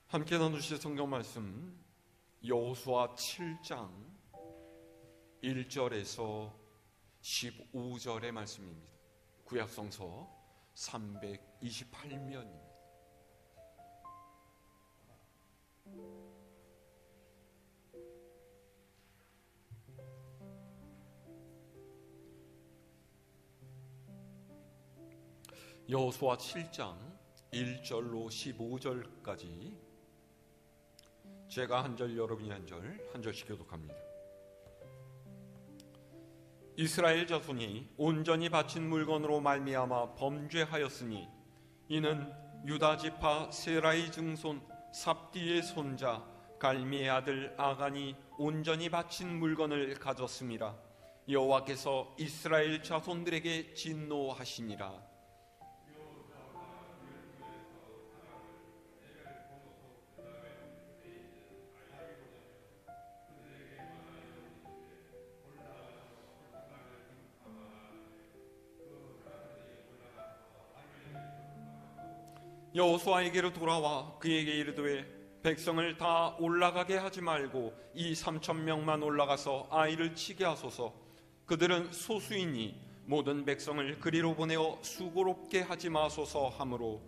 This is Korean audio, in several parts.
함께 나누실 성경 말씀 여호수아 7장 1절에서 15절의 말씀입니다. 구약성서 328면입니다. 여호수아 7장 1절로 15절까지 제가 한 절, 여러분이 한 절씩 교독합니다. 이스라엘 자손이 온전히 바친 물건으로 말미암아 범죄하였으니 이는 유다 지파 세라의 증손 삽디의 손자 갈미의 아들 아간이 온전히 바친 물건을 가졌음이라. 여호와께서 이스라엘 자손들에게 진노하시니라. 여호수아에게로 돌아와 그에게 이르되 백성을 다 올라가게 하지 말고 이 3,000명만 올라가서 아이를 치게 하소서. 그들은 소수이니 모든 백성을 그리로 보내어 수고롭게 하지 마소서 하므로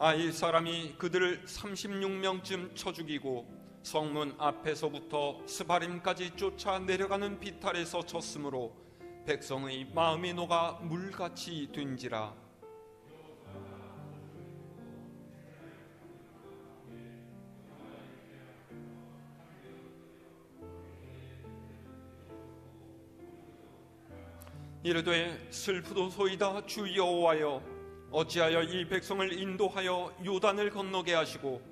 아이 사람이 그들을 36명쯤 쳐 죽이고 성문 앞에서부터 스바림까지 쫓아 내려가는 비탈에서 쳤으므로 백성의 마음이 녹아 물같이 된지라. 이르되 슬프도소이다 주 여호와여, 어찌하여 이 백성을 인도하여 요단을 건너게 하시고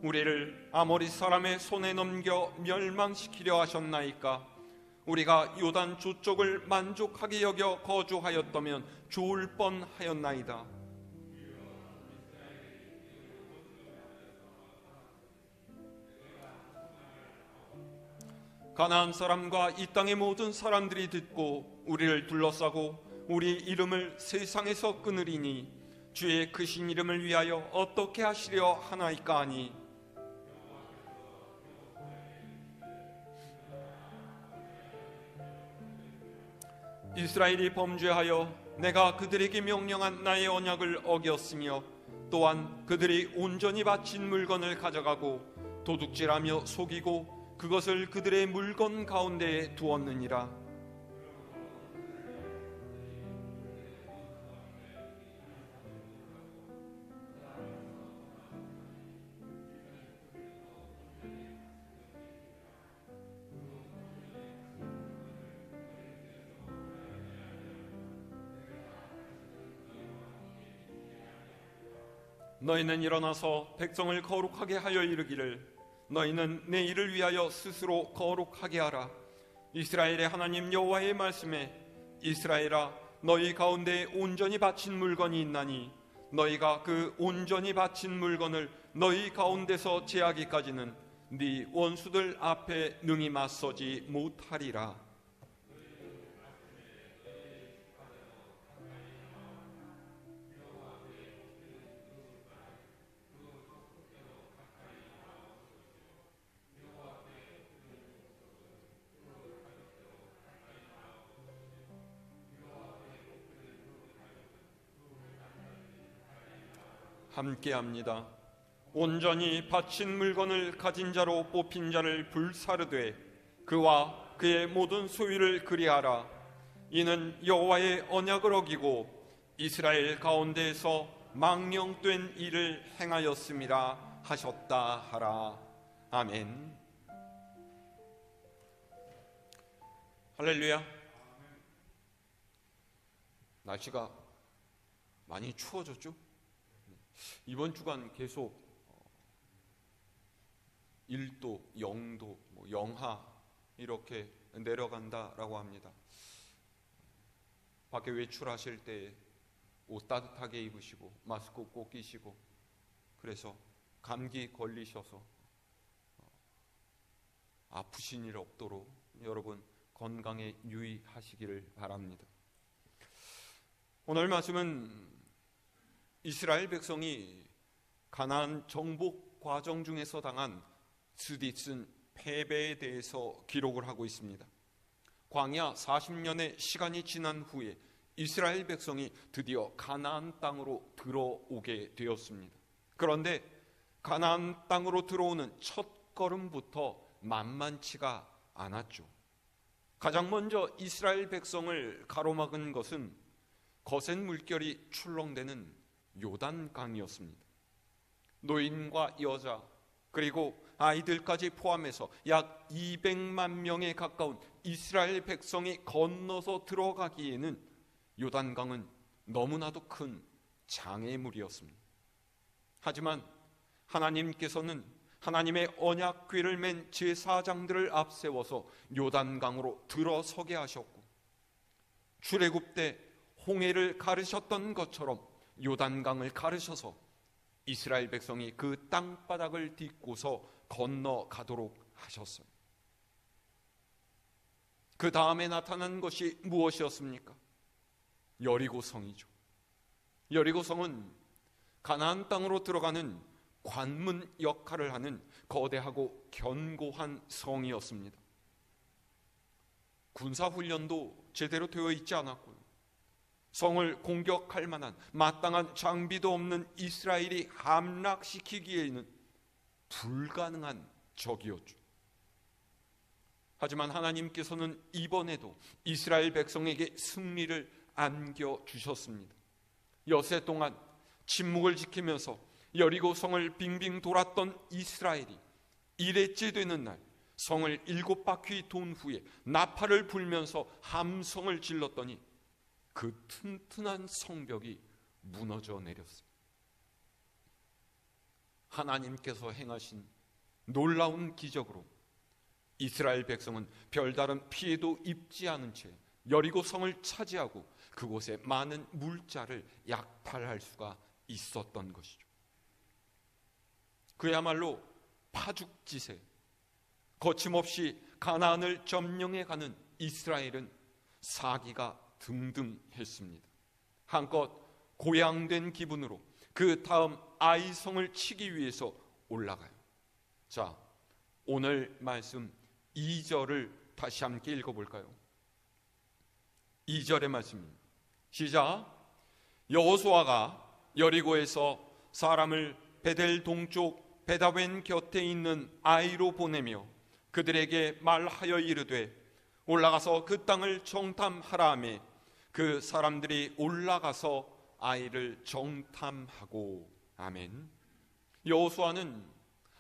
우리를 아모리 사람의 손에 넘겨 멸망시키려 하셨나이까. 우리가 요단 저쪽을 만족하게 여겨 거주하였다면 좋을 뻔하였나이다. 가나안 사람과 이 땅의 모든 사람들이 듣고 우리를 둘러싸고 우리 이름을 세상에서 끊으리니 주의 크신 이름을 위하여 어떻게 하시려 하나이까 하니, 이스라엘이 범죄하여 내가 그들에게 명령한 나의 언약을 어겼으며 또한 그들이 온전히 바친 물건을 가져가고 도둑질하며 속이고 그것을 그들의 물건 가운데에 두었느니라. 너희는 일어나서 백성을 거룩하게 하여 이르기를 너희는 내 일을 위하여 스스로 거룩하게 하라. 이스라엘의 하나님 여호와의 말씀에 이스라엘아, 너희 가운데 온전히 바친 물건이 있나니 너희가 그 온전히 바친 물건을 너희 가운데서 제하기까지는 네 원수들 앞에 능히 맞서지 못하리라. 함께합니다. 온전히 바친 물건을 가진 자로 뽑힌 자를 불사르되 그와 그의 모든 소유를 그리하라. 이는 여호와의 언약을 어기고 이스라엘 가운데에서 망령된 일을 행하였음이라 하셨다 하라. 아멘. 할렐루야. 날씨가 많이 추워졌죠? 이번 주간 계속 1도, 0도, 영하 이렇게 내려간다라고 합니다. 밖에 외출하실 때 옷 따뜻하게 입으시고 마스크 꼭 끼시고, 그래서 감기 걸리셔서 아프신 일 없도록 여러분 건강에 유의하시기를 바랍니다. 오늘 말씀은 이스라엘 백성이 가나안 정복 과정 중에서 당한 스디슨 패배에 대해서 기록을 하고 있습니다. 광야 40년의 시간이 지난 후에 이스라엘 백성이 드디어 가나안 땅으로 들어오게 되었습니다. 그런데 가나안 땅으로 들어오는 첫 걸음부터 만만치가 않았죠. 가장 먼저 이스라엘 백성을 가로막은 것은 거센 물결이 출렁대는 요단강이었습니다. 노인과 여자 그리고 아이들까지 포함해서 약 200만 명에 가까운 이스라엘 백성이 건너서 들어가기에는 요단강은 너무나도 큰 장애물이었습니다. 하지만 하나님께서는 하나님의 언약궤를 맨 제사장들을 앞세워서 요단강으로 들어서게 하셨고, 출애굽 때 홍해를 가르셨던 것처럼 요단강을 가르셔서 이스라엘 백성이 그 땅바닥을 딛고서 건너가도록 하셨어요. 그 다음에 나타난 것이 무엇이었습니까? 여리고성이죠. 여리고성은 가나안 땅으로 들어가는 관문 역할을 하는 거대하고 견고한 성이었습니다. 군사훈련도 제대로 되어 있지 않았고요, 성을 공격할 만한 마땅한 장비도 없는 이스라엘이 함락시키기에는 불가능한 적이었죠. 하지만 하나님께서는 이번에도 이스라엘 백성에게 승리를 안겨주셨습니다. 엿새 동안 침묵을 지키면서 여리고성을 빙빙 돌았던 이스라엘이 일회째 되는 날 성을 7바퀴 돈 후에 나팔을 불면서 함성을 질렀더니 그 튼튼한 성벽이 무너져 내렸어요. 하나님께서 행하신 놀라운 기적으로 이스라엘 백성은 별다른 피해도 입지 않은 채 여리고성을 차지하고 그곳에 많은 물자를 약탈할 수가 있었던 것이죠. 그야말로 파죽지세, 거침없이 가나안을 점령해가는 이스라엘은 사기가 등등했습니다. 한껏 고양된 기분으로 그 다음 아이성을 치기 위해서 올라가요. 자, 오늘 말씀 2절을 다시 함께 읽어볼까요? 2절의 말씀입니다. 시작. 여호수아가 여리고에서 사람을 베델 동쪽 베다웬 곁에 있는 아이로 보내며 그들에게 말하여 이르되 올라가서 그 땅을 정탐하라 하매 그 사람들이 올라가서 아이를 정탐하고. 아멘. 여호수아는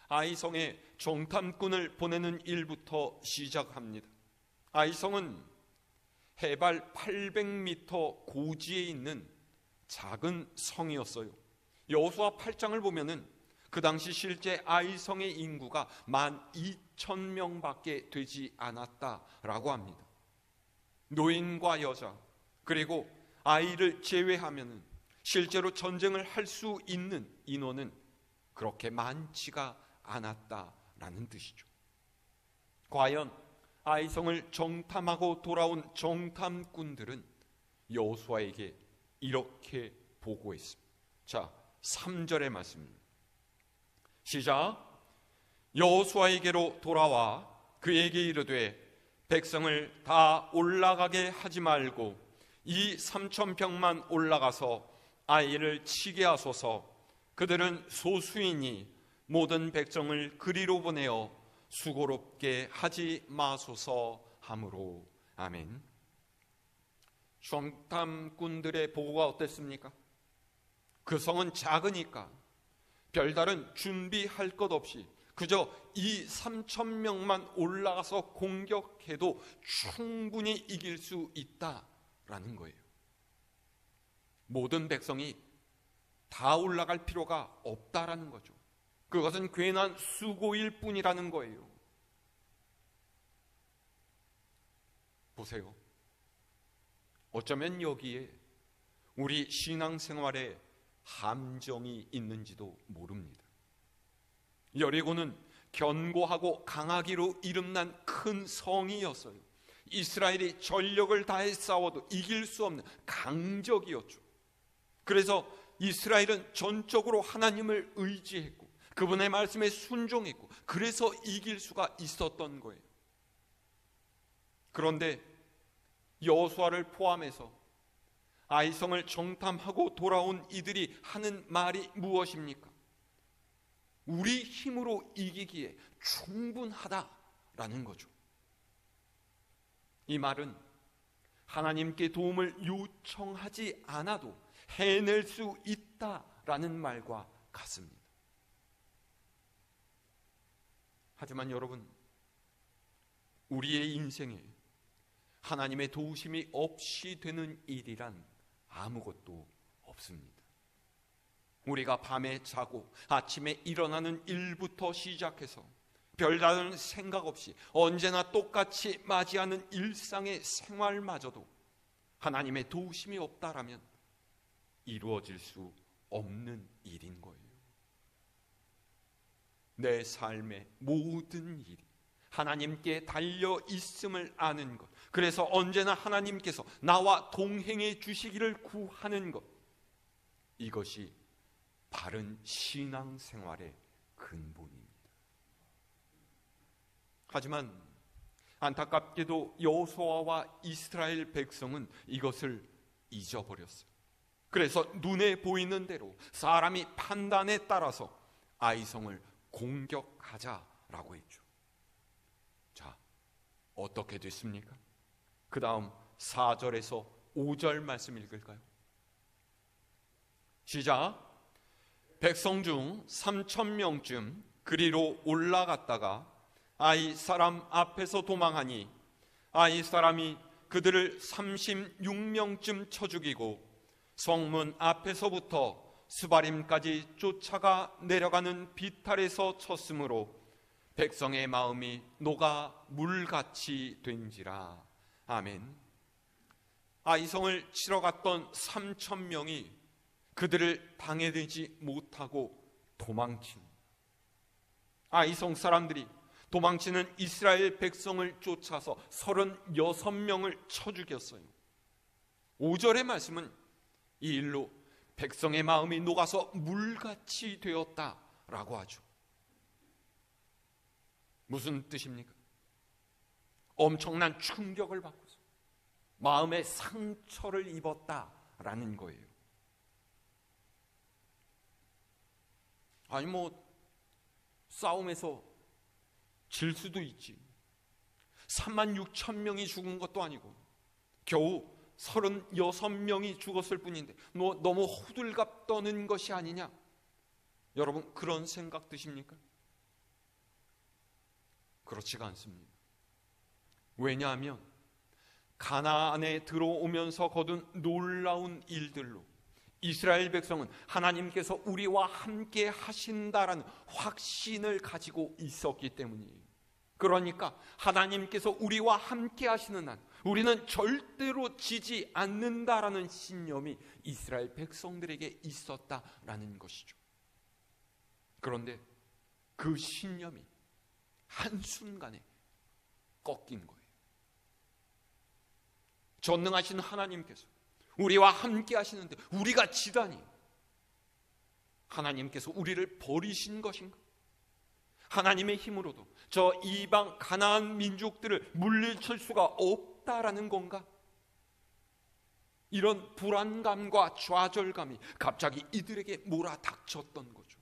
아이성에 정탐꾼을 보내는 일부터 시작합니다. 아이성은 해발 800m 고지에 있는 작은 성이었어요. 여호수아 8장을 보면은 그 당시 실제 아이성의 인구가 12,000명밖에 되지 않았다라고 합니다. 노인과 여자 그리고 아이를 제외하면은 실제로 전쟁을 할 수 있는 인원은 그렇게 많지가 않았다라는 뜻이죠. 과연 아이성을 정탐하고 돌아온 정탐꾼들은 여호수아에게 이렇게 보고했습니다. 자, 3절의 말씀입니다. 시작. 여호수아에게로 돌아와 그에게 이르되 백성을 다 올라가게 하지 말고 이 3,000평만 올라가서 아이를 치게 하소서. 그들은 소수이니 모든 백성을 그리로 보내어 수고롭게 하지 마소서 하므로. 아멘. 정탐꾼들의 보고가 어땠습니까? 그 성은 작으니까 별다른 준비할 것 없이 그저 이 3,000명만 올라가서 공격해도 충분히 이길 수 있다라는 거예요. 모든 백성이 다 올라갈 필요가 없다라는 거죠. 그것은 괜한 수고일 뿐이라는 거예요. 보세요. 어쩌면 여기에 우리 신앙생활에 함정이 있는지도 모릅니다. 여리고는 견고하고 강하기로 이름난 큰 성이었어요. 이스라엘이 전력을 다해 싸워도 이길 수 없는 강적이었죠. 그래서 이스라엘은 전적으로 하나님을 의지했고 그분의 말씀에 순종했고 그래서 이길 수가 있었던 거예요. 그런데 여호수아를 포함해서 아이성을 정탐하고 돌아온 이들이 하는 말이 무엇입니까? 우리 힘으로 이기기에 충분하다라는 거죠. 이 말은 하나님께 도움을 요청하지 않아도 해낼 수 있다라는 말과 같습니다. 하지만 여러분, 우리의 인생에 하나님의 도우심이 없이 되는 일이란 아무것도 없습니다. 우리가 밤에 자고 아침에 일어나는 일부터 시작해서 별다른 생각 없이 언제나 똑같이 맞이하는 일상의 생활마저도 하나님의 도우심이 없다라면 이루어질 수 없는 일인 거예요. 내 삶의 모든 일이 하나님께 달려 있음을 아는 것, 그래서 언제나 하나님께서 나와 동행해 주시기를 구하는 것, 이것이 바른 신앙생활의 근본입니다. 하지만 안타깝게도 여호수아와 이스라엘 백성은 이것을 잊어버렸어요. 그래서 눈에 보이는 대로 사람이 판단에 따라서 아이성을 공격하자라고 했죠. 자, 어떻게 됐습니까? 그 다음 4절에서 5절 말씀 읽을까요? 시작. 백성 중 3,000명쯤 그리로 올라갔다가 아이 사람 앞에서 도망하니 아이 사람이 그들을 36명쯤 쳐 죽이고 성문 앞에서부터 스바림까지 쫓아가 내려가는 비탈에서 쳤으므로 백성의 마음이 녹아 물같이 된지라. 아멘. 아이성을 치러 갔던 3,000명이 그들을 방해되지 못하고 도망친, 아이성 사람들이 도망치는 이스라엘 백성을 쫓아서 36명을 쳐 죽였어요. 5절의 말씀은 이 일로 백성의 마음이 녹아서 물같이 되었다라고 하죠. 무슨 뜻입니까? 엄청난 충격을 받고서 마음의 상처를 입었다라는 거예요. 아니 싸움에서 질 수도 있지. 36,000명이 죽은 것도 아니고 겨우 36명이 죽었을 뿐인데 너무 호들갑 떠는 것이 아니냐? 여러분, 그런 생각 드십니까? 그렇지가 않습니다. 왜냐하면 가나안에 들어오면서 거둔 놀라운 일들로 이스라엘 백성은 하나님께서 우리와 함께 하신다라는 확신을 가지고 있었기 때문이에요. 그러니까 하나님께서 우리와 함께 하시는 한 우리는 절대로 지지 않는다라는 신념이 이스라엘 백성들에게 있었다라는 것이죠. 그런데 그 신념이 한순간에 꺾인 거예요. 전능하신 하나님께서 우리와 함께 하시는데 우리가 지다니 하나님께서 우리를 버리신 것인가? 하나님의 힘으로도 저 이방 가나안 민족들을 물리칠 수가 없다라는 건가? 이런 불안감과 좌절감이 갑자기 이들에게 몰아닥쳤던 거죠.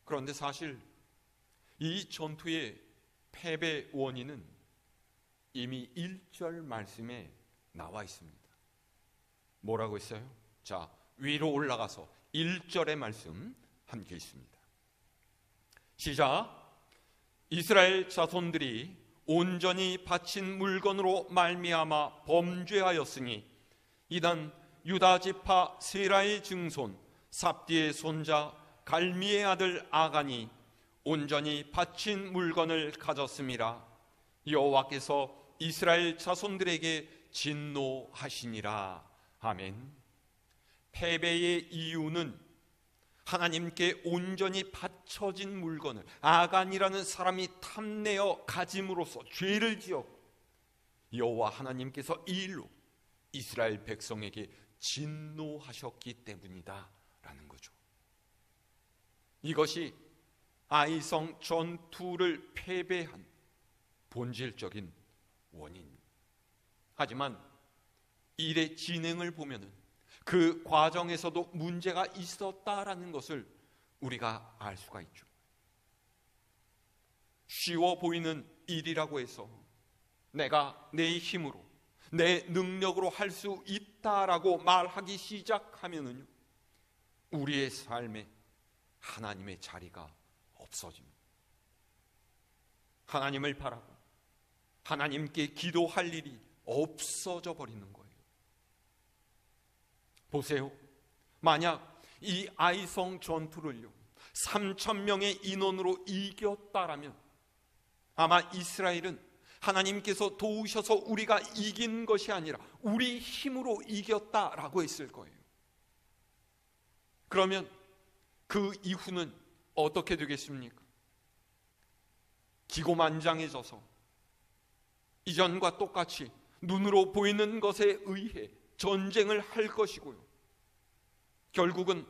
그런데 사실 이 전투의 패배 원인은 이미 1절 말씀에 나와 있습니다. 뭐라고 했어요? 자, 위로 올라가서 1절의 말씀 함께 있습니다. 시작. 이스라엘 자손들이 온전히 바친 물건으로 말미암아 범죄하였으니 이단 유다 지파 세라의 증손 삽디의 손자 갈미의 아들 아간이 온전히 바친 물건을 가졌음이라. 여호와께서 이스라엘 자손들에게 진노하시니라. 아멘. 패배의 이유는 하나님께 온전히 바쳐진 물건을 아간이라는 사람이 탐내어 가짐으로써 죄를 지었고, 여호와 하나님께서 이 일로 이스라엘 백성에게 진노하셨기 때문이다 라는 거죠. 이것이 아이성 전투를 패배한 본질적인 원인입니다. 하지만 일의 진행을 보면은 그 과정에서도 문제가 있었다라는 것을 우리가 알 수가 있죠. 쉬워 보이는 일이라고 해서 내가 내 힘으로, 내 능력으로 할 수 있다라고 말하기 시작하면은요, 우리의 삶에 하나님의 자리가 없어집니다. 하나님을 바라고 하나님께 기도할 일이 없어져 버리는 거예요. 보세요. 만약 이 아이성 전투를요 3,000명의 인원으로 이겼다라면 아마 이스라엘은 하나님께서 도우셔서 우리가 이긴 것이 아니라 우리 힘으로 이겼다라고 했을 거예요. 그러면 그 이후는 어떻게 되겠습니까? 기고만장해져서 이전과 똑같이 눈으로 보이는 것에 의해 전쟁을 할 것이고요, 결국은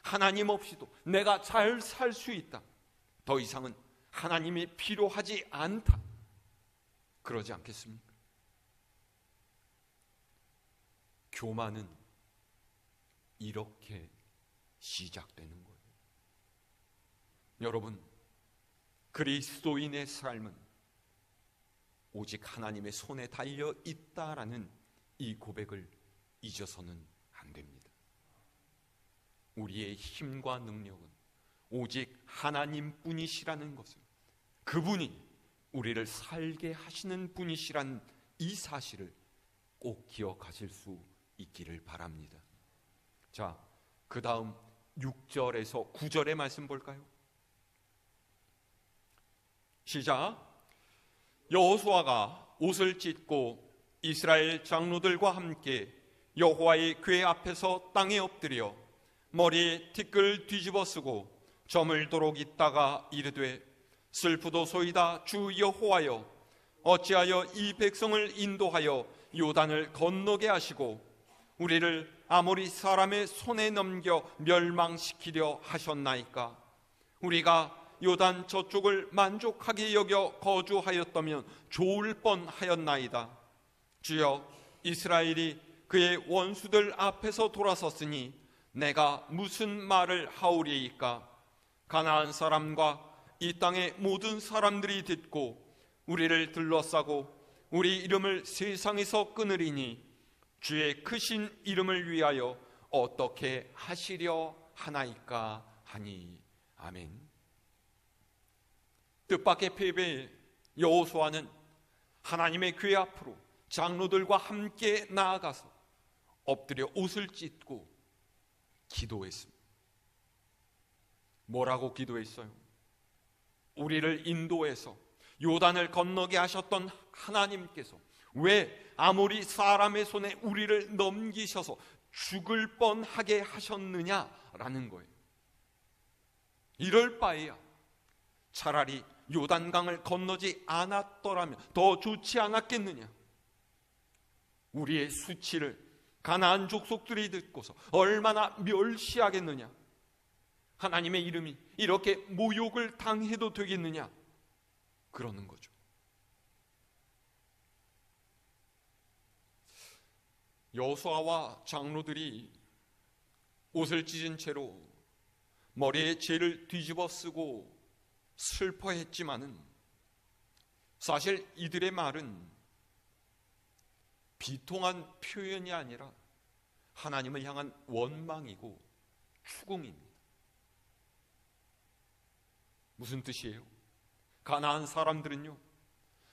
하나님 없이도 내가 잘 살 수 있다, 더 이상은 하나님이 필요하지 않다, 그러지 않겠습니까? 교만은 이렇게 시작되는 거예요. 여러분, 그리스도인의 삶은 오직 하나님의 손에 달려 있다라는 이 고백을 잊어서는 안 됩니다. 우리의 힘과 능력은 오직 하나님뿐이시라는 것을, 그분이 우리를 살게 하시는 분이시란 이 사실을 꼭 기억하실 수 있기를 바랍니다. 자, 그 다음 6절에서 9절의 말씀 볼까요? 시작. 여호수아가 옷을 찢고 이스라엘 장로들과 함께 여호와의 궤 앞에서 땅에 엎드려 머리에 티끌 뒤집어 쓰고 저물도록 있다가 이르되, 슬프도소이다 주 여호와여, 어찌하여 이 백성을 인도하여 요단을 건너게 하시고 우리를 아모리 사람의 손에 넘겨 멸망시키려 하셨나이까? 우리가 요단 저쪽을 만족하게 여겨 거주하였다면 좋을 뻔하였나이다. 주여, 이스라엘이 그의 원수들 앞에서 돌아섰으니 내가 무슨 말을 하오리이까? 가나안 사람과 이 땅의 모든 사람들이 듣고 우리를 둘러싸고 우리 이름을 세상에서 끊으리니 주의 크신 이름을 위하여 어떻게 하시려 하나이까 하니. 아멘. 뜻밖의 패배에 여호수아는 하나님의 궤 앞으로 장로들과 함께 나아가서 엎드려 옷을 찢고 기도했습니다. 뭐라고 기도했어요? 우리를 인도해서 요단을 건너게 하셨던 하나님께서 왜 아모리 사람의 손에 우리를 넘기셔서 죽을 뻔하게 하셨느냐라는 거예요. 이럴 바에야 차라리 요단강을 건너지 않았더라면 더 좋지 않았겠느냐. 우리의 수치를 가나안 족속들이 듣고서 얼마나 멸시하겠느냐. 하나님의 이름이 이렇게 모욕을 당해도 되겠느냐, 그러는 거죠. 여호수아와 장로들이 옷을 찢은 채로 머리에 죄를 뒤집어 쓰고 슬퍼했지만은 사실 이들의 말은 비통한 표현이 아니라 하나님을 향한 원망이고 추궁입니다. 무슨 뜻이에요? 가나안 사람들은요,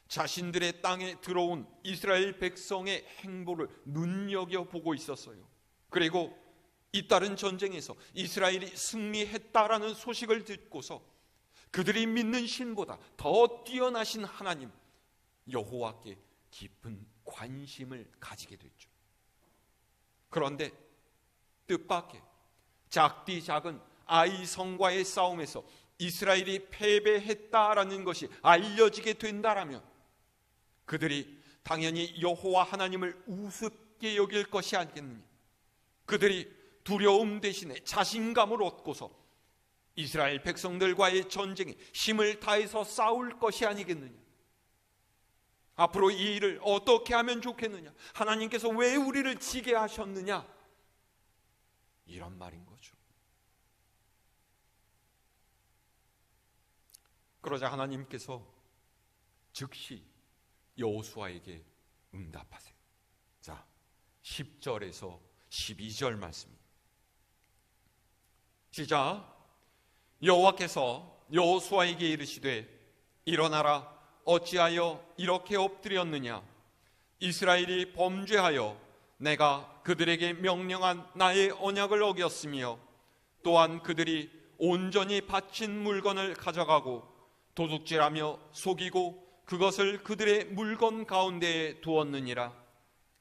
자신들의 땅에 들어온 이스라엘 백성의 행보를 눈여겨보고 있었어요. 그리고 잇따른 전쟁에서 이스라엘이 승리했다라는 소식을 듣고서 그들이 믿는 신보다 더 뛰어나신 하나님 여호와께 깊은 관심을 가지게 됐죠. 그런데 뜻밖의 작디 작은 아이성과의 싸움에서 이스라엘이 패배했다라는 것이 알려지게 된다라면 그들이 당연히 여호와 하나님을 우습게 여길 것이 아니겠느냐. 그들이 두려움 대신에 자신감을 얻고서 이스라엘 백성들과의 전쟁에 힘을 다해서 싸울 것이 아니겠느냐. 앞으로 이 일을 어떻게 하면 좋겠느냐, 하나님께서 왜 우리를 지게 하셨느냐, 이런 말인 거죠. 그러자 하나님께서 즉시 여호수아에게 응답하세요. 자, 10절에서 12절 말씀입니다. 시작. 여호와께서 여호수아에게 이르시되 일어나라, 어찌하여 이렇게 엎드렸느냐. 이스라엘이 범죄하여 내가 그들에게 명령한 나의 언약을 어겼으며 또한 그들이 온전히 바친 물건을 가져가고 도둑질하며 속이고 그것을 그들의 물건 가운데에 두었느니라.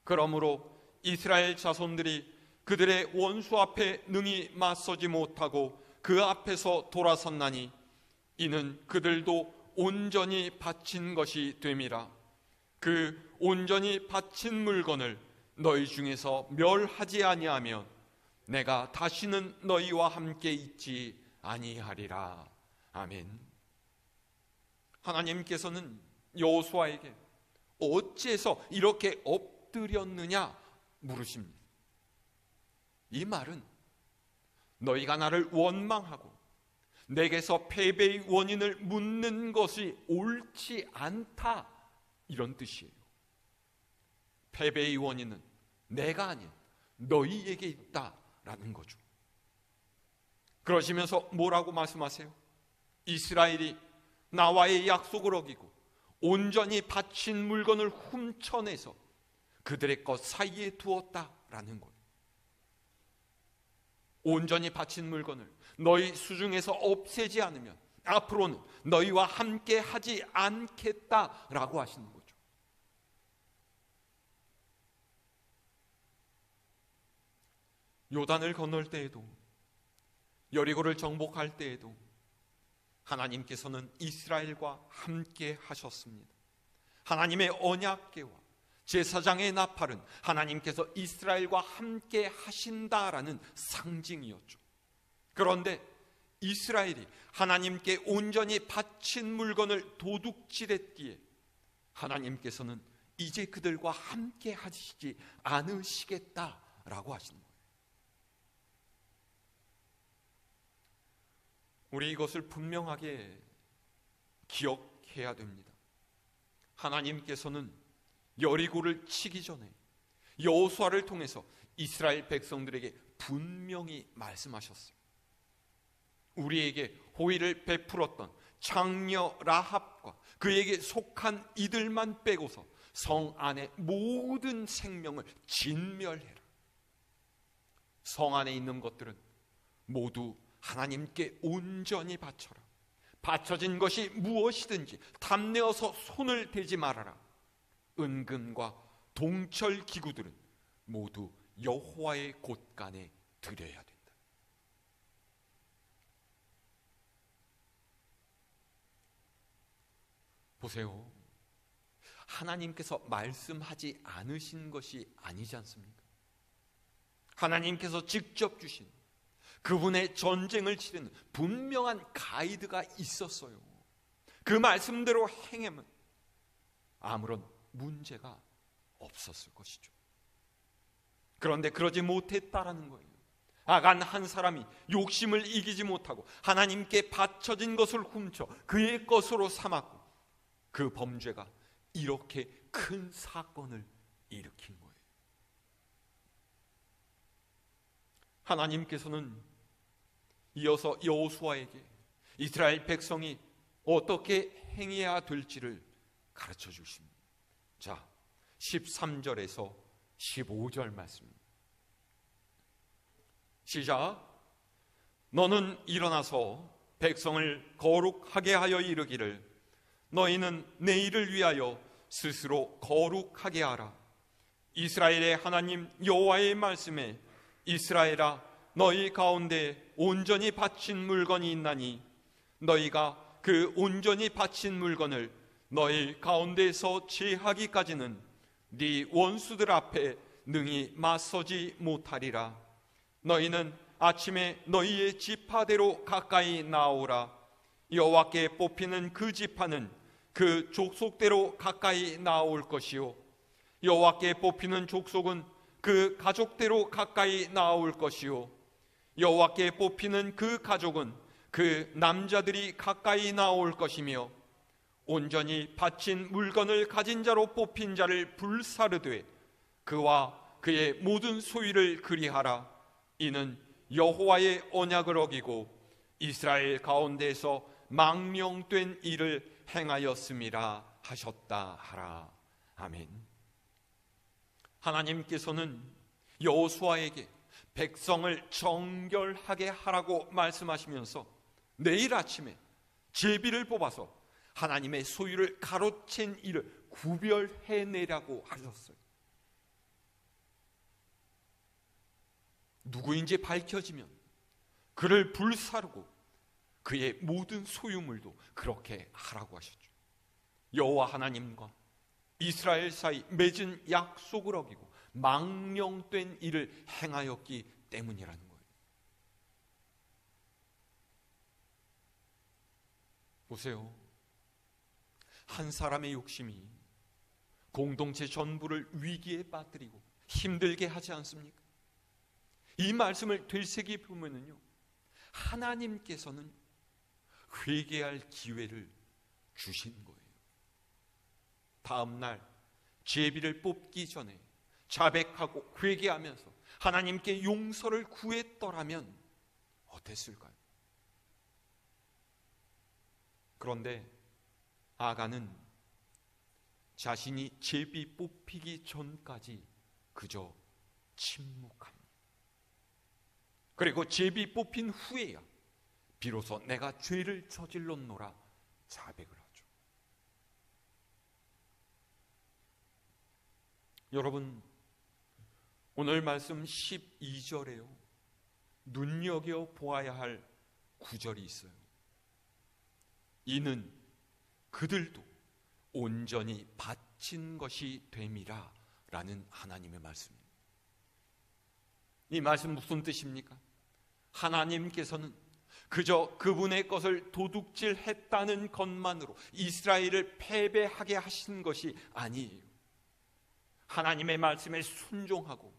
그러므로 이스라엘 자손들이 그들의 원수 앞에 능히 맞서지 못하고 그 앞에서 돌아섰나니 이는 그들도 온전히 바친 것이 됨이라. 그 온전히 바친 물건을 너희 중에서 멸하지 아니하면 내가 다시는 너희와 함께 있지 아니하리라. 아멘. 하나님께서는 여호수아에게 어째서 이렇게 엎드렸느냐 물으십니다. 이 말은 너희가 나를 원망하고 내게서 패배의 원인을 묻는 것이 옳지 않다, 이런 뜻이에요. 패배의 원인은 내가 아닌 너희에게 있다라는 거죠. 그러시면서 뭐라고 말씀하세요? 이스라엘이 나와의 약속을 어기고 온전히 바친 물건을 훔쳐내서 그들의 것 사이에 두었다라는 것. 온전히 바친 물건을 너희 수중에서 없애지 않으면 앞으로는 너희와 함께 하지 않겠다라고 하시는 거죠. 요단을 건널 때에도, 여리고를 정복할 때에도 하나님께서는 이스라엘과 함께 하셨습니다. 하나님의 언약궤와 제사장의 나팔은 하나님께서 이스라엘과 함께 하신다라는 상징이었죠. 그런데 이스라엘이 하나님께 온전히 바친 물건을 도둑질했기에 하나님께서는 이제 그들과 함께 하시지 않으시겠다라고 하시는 거예요. 우리 이것을 분명하게 기억해야 됩니다. 하나님께서는 여리고를 치기 전에 여호수아를 통해서 이스라엘 백성들에게 분명히 말씀하셨어요. 우리에게 호의를 베풀었던 장녀 라합과 그에게 속한 이들만 빼고서 성 안의 모든 생명을 진멸해라. 성 안에 있는 것들은 모두 하나님께 온전히 바쳐라. 바쳐진 것이 무엇이든지 탐내어서 손을 대지 말아라. 은금과 동철 기구들은 모두 여호와의 곳간에 드려야 된다. 보세요. 하나님께서 말씀하지 않으신 것이 아니지 않습니까? 하나님께서 직접 주신 그분의 전쟁을 치르는 분명한 가이드가 있었어요. 그 말씀대로 행하면 아무런 문제가 없었을 것이죠. 그런데 그러지 못했다라는 거예요. 아간 한 사람이 욕심을 이기지 못하고 하나님께 바쳐진 것을 훔쳐 그의 것으로 삼았고 그 범죄가 이렇게 큰 사건을 일으킨 거예요. 하나님께서는 이어서 여호수아에게 이스라엘 백성이 어떻게 행해야 될지를 가르쳐 주십니다. 자, 13절에서 15절 말씀입니다. 시작. 너는 일어나서 백성을 거룩하게 하여 이르기를 너희는 내일을 위하여 스스로 거룩하게 하라. 이스라엘의 하나님 여호와의 말씀에 이스라엘아 너희 가운데 온전히 바친 물건이 있나니 너희가 그 온전히 바친 물건을 너희 가운데서 제하기까지는 네 원수들 앞에 능히 맞서지 못하리라. 너희는 아침에 너희의 지파대로 가까이 나오라. 여호와께 뽑히는 그 지파는 그 족속대로 가까이 나올 것이요 여호와께 뽑히는 족속은 그 가족대로 가까이 나올 것이요 여호와께 뽑히는 그 가족은 그 남자들이 가까이 나올 것이며 온전히 바친 물건을 가진 자로 뽑힌 자를 불사르되 그와 그의 모든 소유를 그리하라. 이는 여호와의 언약을 어기고 이스라엘 가운데에서 망령된 일을 행하였음이라 하셨다 하라. 아멘. 하나님께서는 여호수아에게 백성을 정결하게 하라고 말씀하시면서 내일 아침에 제비를 뽑아서 하나님의 소유를 가로챈 일을 구별해내라고 하셨어요. 누구인지 밝혀지면 그를 불사르고 그의 모든 소유물도 그렇게 하라고 하셨죠. 여호와 하나님과 이스라엘 사이 맺은 약속을 어기고 망령된 일을 행하였기 때문이라는 거예요. 보세요. 한 사람의 욕심이 공동체 전부를 위기에 빠뜨리고 힘들게 하지 않습니까? 이 말씀을 되새기 보면은요, 하나님께서는 회개할 기회를 주신 거예요. 다음 날 제비를 뽑기 전에 자백하고 회개하면서 하나님께 용서를 구했더라면 어땠을까요? 그런데 아간은 자신이 제비 뽑히기 전까지 그저 침묵합니다. 그리고 제비 뽑힌 후에야 비로소 내가 죄를 저질렀노라 자백을 하죠. 여러분, 오늘 말씀 12절에요 눈여겨 보아야 할 구절이 있어요. 이는 그들도 온전히 바친 것이 됨이라 라는 하나님의 말씀입니다. 이 말씀 무슨 뜻입니까? 하나님께서는 그저 그분의 것을 도둑질했다는 것만으로 이스라엘을 패배하게 하신 것이 아니에요. 하나님의 말씀에 순종하고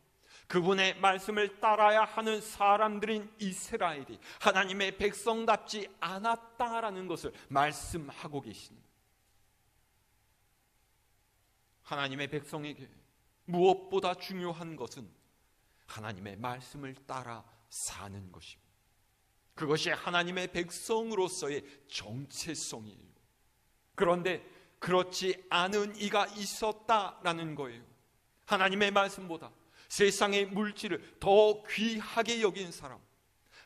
그분의 말씀을 따라야 하는 사람들인 이스라엘이 하나님의 백성답지 않았다라는 것을 말씀하고 계십니다. 하나님의 백성에게 무엇보다 중요한 것은 하나님의 말씀을 따라 사는 것입니다. 그것이 하나님의 백성으로서의 정체성이에요. 그런데 그렇지 않은 이가 있었다라는 거예요. 하나님의 말씀보다 세상의 물질을 더 귀하게 여긴 사람,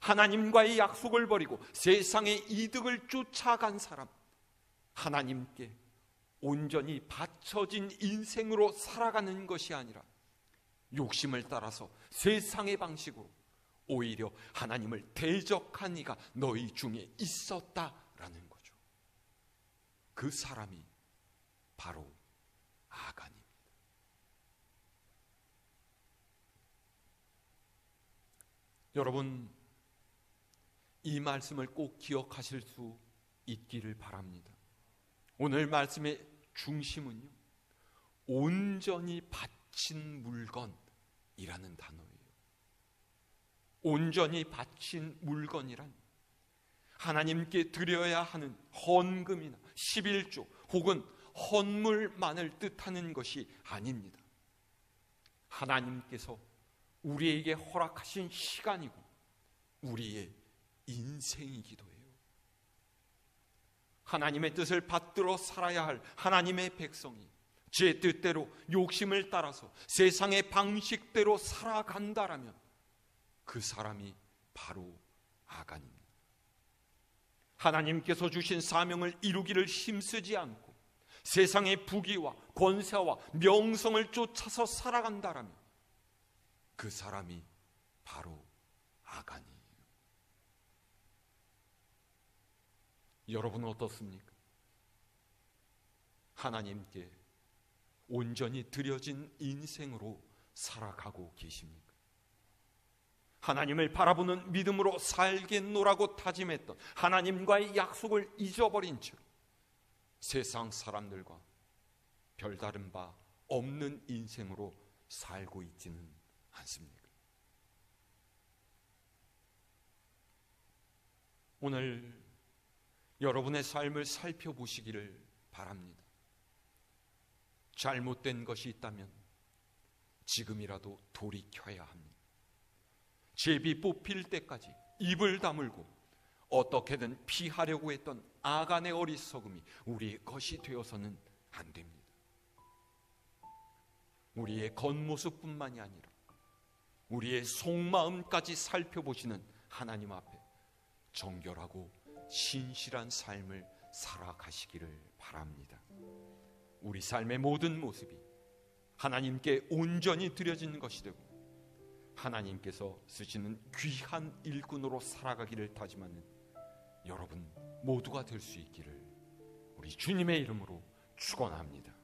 하나님과의 약속을 버리고 세상의 이득을 쫓아간 사람, 하나님께 온전히 바쳐진 인생으로 살아가는 것이 아니라 욕심을 따라서 세상의 방식으로 오히려 하나님을 대적한 이가 너희 중에 있었다라는 거죠. 그 사람이 바로 아간입니다. 여러분, 이 말씀을 꼭 기억하실 수 있기를 바랍니다. 오늘 말씀의 중심은요, 온전히 바친 물건이라는 단어예요. 온전히 바친 물건이란 하나님께 드려야 하는 헌금이나 11조 혹은 헌물만을 뜻하는 것이 아닙니다. 하나님께서 우리에게 허락하신 시간이고 우리의 인생이기도 해요. 하나님의 뜻을 받들어 살아야 할 하나님의 백성이 제 뜻대로 욕심을 따라서 세상의 방식대로 살아간다라면 그 사람이 바로 아간입니다. 하나님께서 주신 사명을 이루기를 힘쓰지 않고 세상의 부귀와 권세와 명성을 쫓아서 살아간다라면 그 사람이 바로 아간이에요. 여러분은 어떻습니까? 하나님께 온전히 드려진 인생으로 살아가고 계십니까? 하나님을 바라보는 믿음으로 살겠노라고 다짐했던 하나님과의 약속을 잊어버린 채로 세상 사람들과 별다른 바 없는 인생으로 살고 있지는 않습니까? 오늘 여러분의 삶을 살펴보시기를 바랍니다. 잘못된 것이 있다면 지금이라도 돌이켜야 합니다. 제비 뽑힐 때까지 입을 다물고 어떻게든 피하려고 했던 아간의 어리석음이 우리의 것이 되어서는 안 됩니다. 우리의 겉모습뿐만이 아니라 우리의 속마음까지 살펴보시는 하나님 앞에 정결하고 신실한 삶을 살아가시기를 바랍니다. 우리 삶의 모든 모습이 하나님께 온전히 드려지는 것이 되고 하나님께서 쓰시는 귀한 일꾼으로 살아가기를 다짐하는 여러분 모두가 될 수 있기를 우리 주님의 이름으로 축원합니다.